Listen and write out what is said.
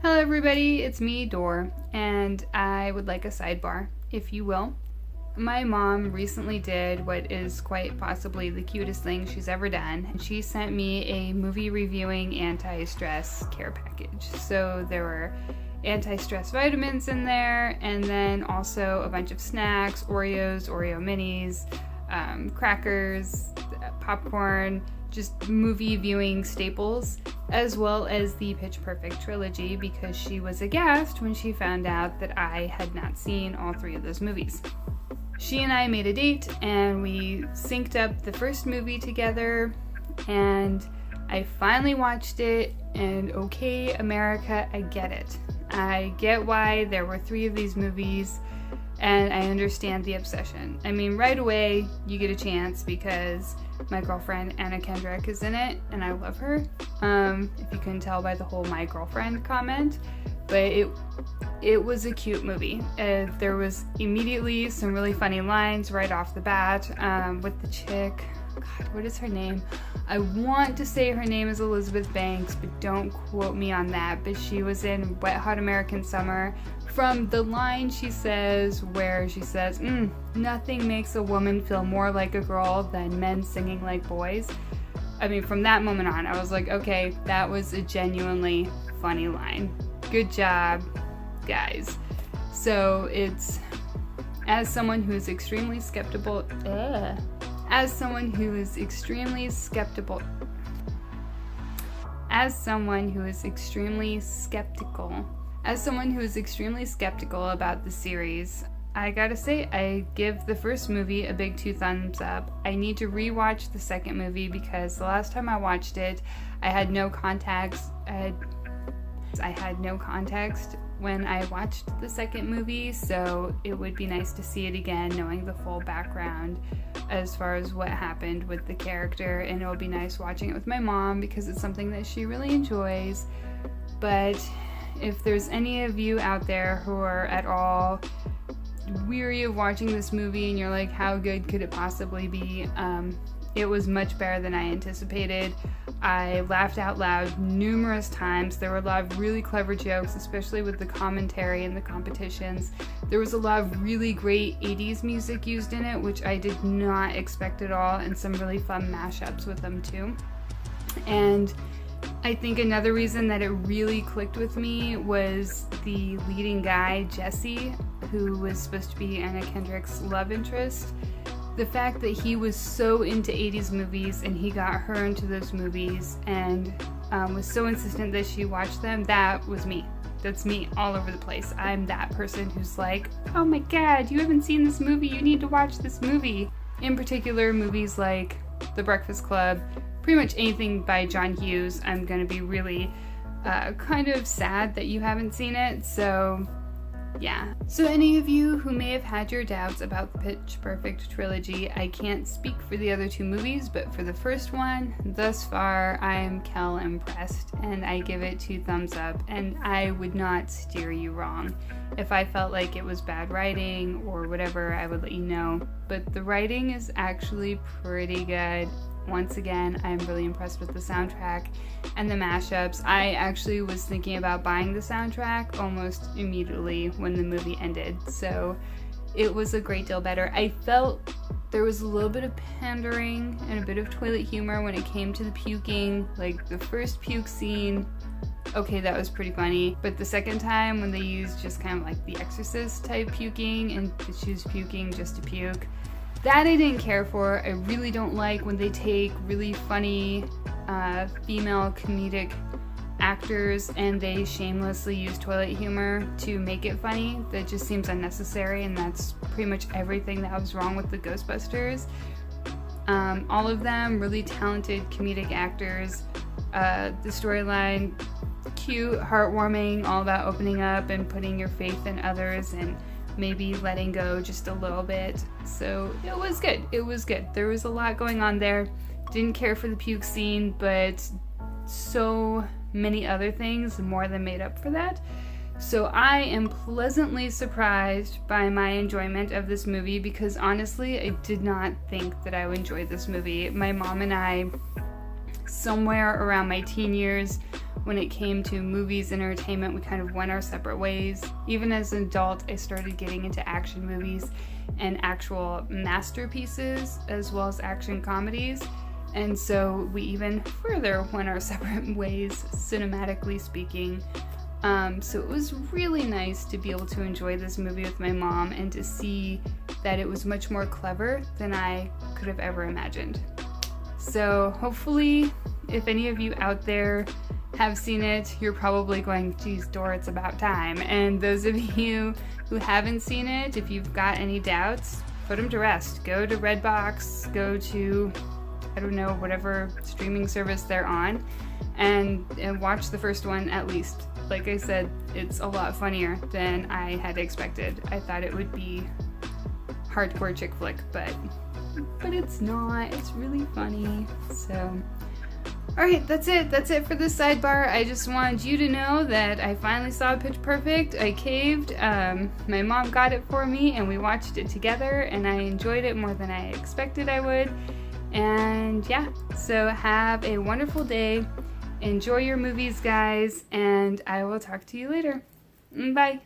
Hello everybody, it's me, Dor, and I would like a sidebar, if you will. My mom recently did what is quite possibly the cutest thing she's ever done, and she sent me a movie reviewing anti-stress care package. So there were anti-stress vitamins in there, and then also a bunch of snacks, Oreos, Oreo minis, crackers, popcorn, just movie viewing staples, as well as the Pitch Perfect trilogy, because she was aghast when she found out that I had not seen all three of those movies. She and I made a date and we synced up the first movie together, and I finally watched it, and okay, America, I get it. I get why there were three of these movies, and I understand the obsession. I mean, right away, you get a chance because my girlfriend Anna Kendrick is in it, and I love her. If you couldn't tell by the whole "my girlfriend" comment, but it was a cute movie. There was immediately some really funny lines right off the bat with the chick. God, what is her name? I want to say her name is Elizabeth Banks, but don't quote me on that. But she was in Wet Hot American Summer. From the line she says, where she says, nothing makes a woman feel more like a girl than men singing like boys. I mean, from that moment on, I was like, okay, that was a genuinely funny line. Good job, guys. So it's, as someone who's extremely skeptical, as someone who is extremely skeptical about the series, I gotta say, I give the first movie a big 2 thumbs up. I need to rewatch the second movie because the last time I watched it, I had no context. I had no context when I watched the second movie, so it would be nice to see it again, knowing the full background as far as what happened with the character, and it will be nice watching it with my mom because it's something that she really enjoys. But if there's any of you out there who are at all weary of watching this movie and you're like, how good could it possibly be? It was much better than I anticipated. I laughed out loud numerous times. There were a lot of really clever jokes, especially with the commentary and the competitions. There was a lot of really great 80s music used in it, which I did not expect at all, and some really fun mashups with them too. And I think another reason that it really clicked with me was the leading guy, Jesse, who was supposed to be Anna Kendrick's love interest. The fact that he was so into 80s movies and he got her into those movies and was so insistent that she watch them, that was me. That's me all over the place. I'm that person who's like, oh my god, you haven't seen this movie, you need to watch this movie. In particular, movies like The Breakfast Club, pretty much anything by John Hughes, I'm going to be really kind of sad that you haven't seen it, so yeah. So any of you who may have had your doubts about the Pitch Perfect trilogy, I can't speak for the other 2 movies, but for the first one, thus far, I am impressed, and I give it 2 thumbs up, and I would not steer you wrong. If I felt like it was bad writing or whatever, I would let you know, but the writing is actually pretty good. Once again, I'm really impressed with the soundtrack and the mashups. I actually was thinking about buying the soundtrack almost immediately when the movie ended, so it was a great deal better. I felt there was a little bit of pandering and a bit of toilet humor when it came to the puking. Like the first puke scene, okay, that was pretty funny, but the second time when they used just kind of like the Exorcist type puking and she was puking just to puke, that I didn't care for. I really don't like when they take really funny female comedic actors and they shamelessly use toilet humor to make it funny. That just seems unnecessary, and that's pretty much everything that was wrong with the Ghostbusters. All of them really talented comedic actors. The storyline, cute, heartwarming, all about opening up and putting your faith in others and maybe letting go just a little bit. So it was good. It was good. There was a lot going on there. Didn't care for the puke scene, but so many other things more than made up for that. So I am pleasantly surprised by my enjoyment of this movie because honestly, I did not think that I would enjoy this movie. My mom and I, somewhere around my teen years, when it came to movies and entertainment, we kind of went our separate ways. Even as an adult, I started getting into action movies and actual masterpieces as well as action comedies. And so we even further went our separate ways, cinematically speaking. So it was really nice to be able to enjoy this movie with my mom and to see that it was much more clever than I could have ever imagined. So hopefully, if any of you out there have seen it, you're probably going, geez, Dora, it's about time. And those of you who haven't seen it, if you've got any doubts, put them to rest. Go to Redbox, go to, I don't know, whatever streaming service they're on, and watch the first one at least. Like I said, it's a lot funnier than I had expected. I thought it would be hardcore chick flick, but it's not. It's really funny. So, alright, that's it. That's it for this sidebar. I just wanted you to know that I finally saw Pitch Perfect. I caved. My mom got it for me, and we watched it together, and I enjoyed it more than I expected I would. And yeah, so have a wonderful day. Enjoy your movies, guys, and I will talk to you later. Bye.